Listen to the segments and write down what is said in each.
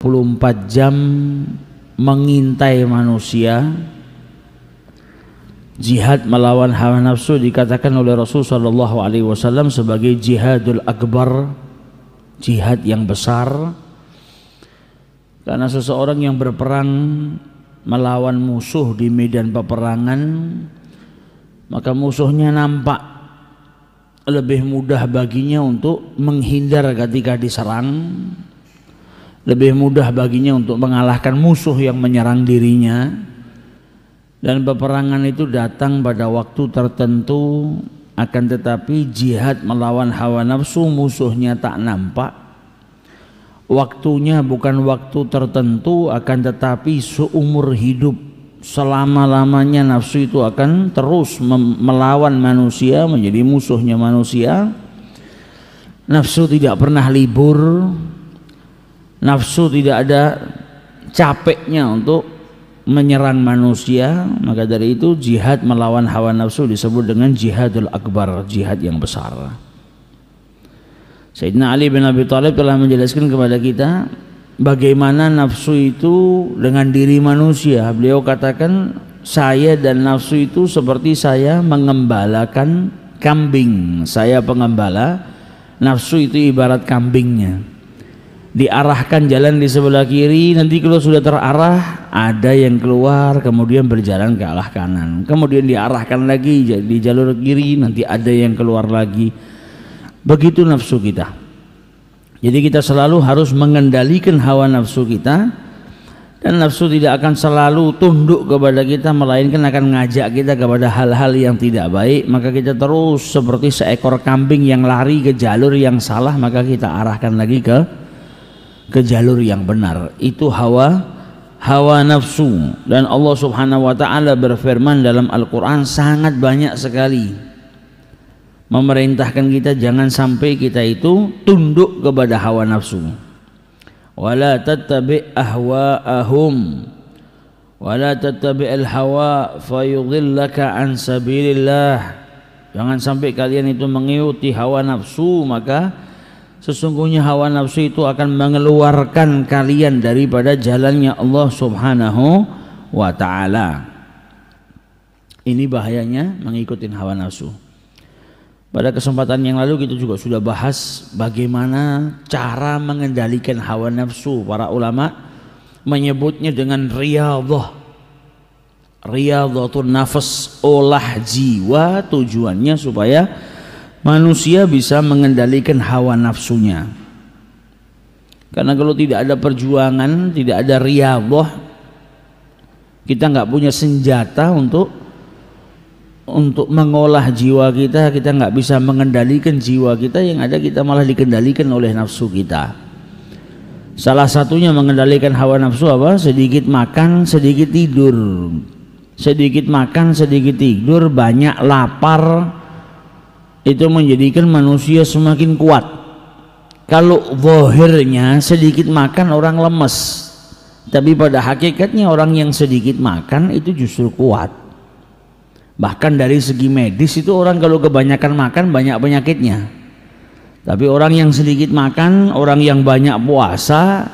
24 jam mengintai manusia. Jihad melawan hawa nafsu dikatakan oleh Rasul sallallahu alaihi wasallam sebagai jihadul akbar, jihad yang besar. Karena seseorang yang berperang melawan musuh di medan peperangan, maka musuhnya nampak lebih mudah baginya untuk menghindar ketika diserang, lebih mudah baginya untuk mengalahkan musuh yang menyerang dirinya. Dan peperangan itu datang pada waktu tertentu, akan tetapi jihad melawan hawa nafsu musuhnya tak nampak. Waktunya bukan waktu tertentu, akan tetapi seumur hidup selama-lamanya nafsu itu akan terus melawan manusia, menjadi musuhnya manusia. Nafsu tidak pernah libur, nafsu tidak ada capeknya untuk menyerang manusia. Maka dari itu jihad melawan hawa nafsu disebut dengan jihadul akbar, jihad yang besar. Sayyidina Ali bin Abi Thalib telah menjelaskan kepada kita bagaimana nafsu itu dengan diri manusia. Beliau katakan, saya dan nafsu itu seperti saya mengembalakan kambing. Saya pengembala, nafsu itu ibarat kambingnya. Diarahkan jalan di sebelah kiri, nanti kalau sudah terarah ada yang keluar kemudian berjalan ke arah kanan, kemudian diarahkan lagi di jalur kiri, nanti ada yang keluar lagi. Begitu nafsu kita. Jadi kita selalu harus mengendalikan hawa nafsu kita, dan nafsu tidak akan selalu tunduk kepada kita, melainkan akan ngajak kita kepada hal-hal yang tidak baik. Maka kita terus seperti seekor kambing yang lari ke jalur yang salah, maka kita arahkan lagi ke jalur yang benar. Itu hawa nafsu. Dan Allah Subhanahu wa taala berfirman dalam Al-Qur'an sangat banyak sekali memerintahkan kita jangan sampai kita itu tunduk kepada hawa nafsu. Wala tattabi' ahwa'ahum wala tattabi'il hawa fayudhillaka an sabilillah. Jangan sampai kalian itu mengikuti hawa nafsu, maka sesungguhnya hawa nafsu itu akan mengeluarkan kalian daripada jalannya Allah Subhanahu wa ta'ala. Ini bahayanya mengikuti hawa nafsu. Pada kesempatan yang lalu kita juga sudah bahas bagaimana cara mengendalikan hawa nafsu. Para ulama menyebutnya dengan riyadhah, riyadhatun nafs, olah jiwa. Tujuannya supaya manusia bisa mengendalikan hawa nafsunya. Karena kalau tidak ada perjuangan, tidak ada riyadhah, kita nggak punya senjata untuk mengolah jiwa kita. Kita nggak bisa mengendalikan jiwa kita, yang ada kita malah dikendalikan oleh nafsu kita. Salah satunya mengendalikan hawa nafsu apa? Sedikit makan, sedikit tidur. Sedikit makan, sedikit tidur, banyak lapar, itu menjadikan manusia semakin kuat. Kalau zahirnya sedikit makan orang lemes, tapi pada hakikatnya orang yang sedikit makan itu justru kuat. Bahkan dari segi medis itu orang kalau kebanyakan makan banyak penyakitnya. Tapi orang yang sedikit makan, orang yang banyak puasa,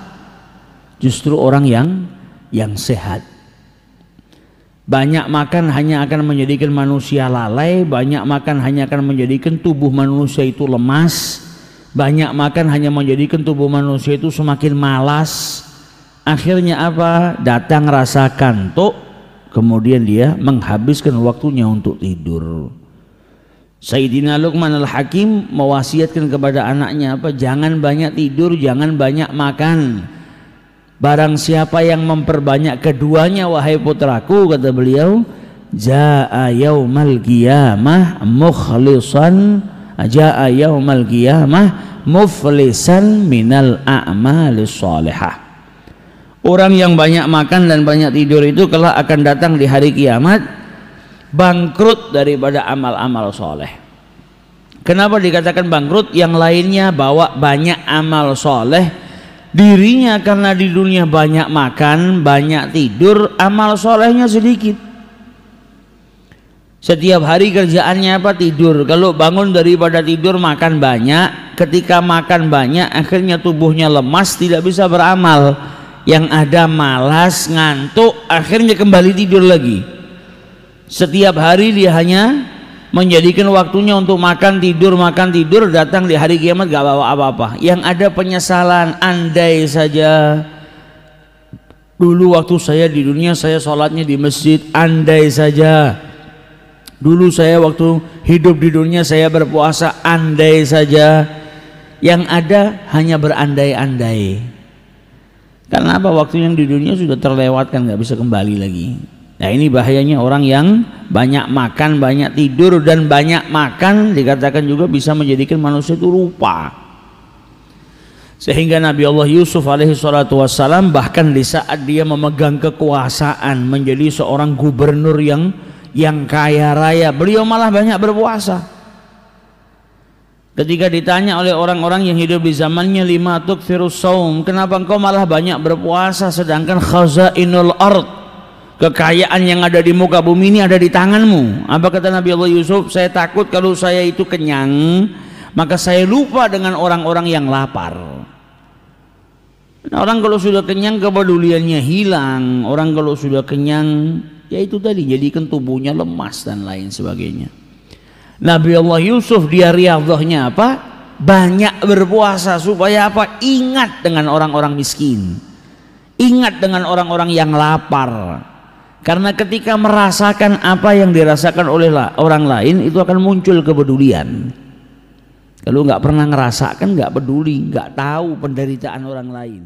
justru orang yang sehat. Banyak makan hanya akan menjadikan manusia lalai, banyak makan hanya akan menjadikan tubuh manusia itu lemas, banyak makan hanya menjadikan tubuh manusia itu semakin malas. Akhirnya apa? Datang rasa kantuk, kemudian dia menghabiskan waktunya untuk tidur. Sayyidina Luqman Al-Hakim mewasiatkan kepada anaknya apa? Jangan banyak tidur, jangan banyak makan. Barang siapa yang memperbanyak keduanya, wahai putraku, kata beliau, jaa yaumal qiyamah mukhlisan, jaa yaumal qiyamah muflisan minal a'malis shalihah. Orang yang banyak makan dan banyak tidur itu kelak akan datang di hari kiamat bangkrut daripada amal-amal soleh. Kenapa dikatakan bangkrut? Yang lainnya bawa banyak amal soleh, dirinya karena di dunia banyak makan, banyak tidur, amal solehnya sedikit. Setiap hari kerjaannya apa? Tidur. Kalau bangun daripada tidur makan banyak, ketika makan banyak akhirnya tubuhnya lemas, tidak bisa beramal. Yang ada malas, ngantuk, akhirnya kembali tidur lagi. Setiap hari dia hanya menjadikan waktunya untuk makan tidur, datang di hari kiamat gak bawa apa-apa. Yang ada penyesalan. Andai saja dulu waktu saya di dunia saya sholatnya di masjid, andai saja dulu saya waktu hidup di dunia saya berpuasa, andai saja. Yang ada hanya berandai-andai. Karena apa? Waktu yang di dunia sudah terlewatkan, nggak bisa kembali lagi. Nah ini bahayanya orang yang banyak makan, banyak tidur, dan banyak makan dikatakan juga bisa menjadikan manusia itu lupa. Sehingga Nabi Allah Yusuf alaihi salatu wassalam bahkan di saat dia memegang kekuasaan menjadi seorang gubernur yang kaya raya, beliau malah banyak berpuasa. Ketika ditanya oleh orang-orang yang hidup di zamannya, lima tukthirus saum, kenapa engkau malah banyak berpuasa sedangkan khazainul ard, kekayaan yang ada di muka bumi ini ada di tanganmu? Apa kata Nabi Allah Yusuf? Saya takut kalau saya itu kenyang maka saya lupa dengan orang-orang yang lapar. Nah, orang kalau sudah kenyang kepeduliannya hilang. Orang kalau sudah kenyang ya itu tadi, jadikan tubuhnya lemas dan lain sebagainya. Nabi Allah Yusuf dia riyadhahnya apa? Banyak berpuasa supaya apa? Ingat dengan orang-orang miskin, ingat dengan orang-orang yang lapar. Karena ketika merasakan apa yang dirasakan oleh orang lain itu akan muncul kepedulian. Kalau nggak pernah ngerasakan, nggak peduli, nggak tahu penderitaan orang lain.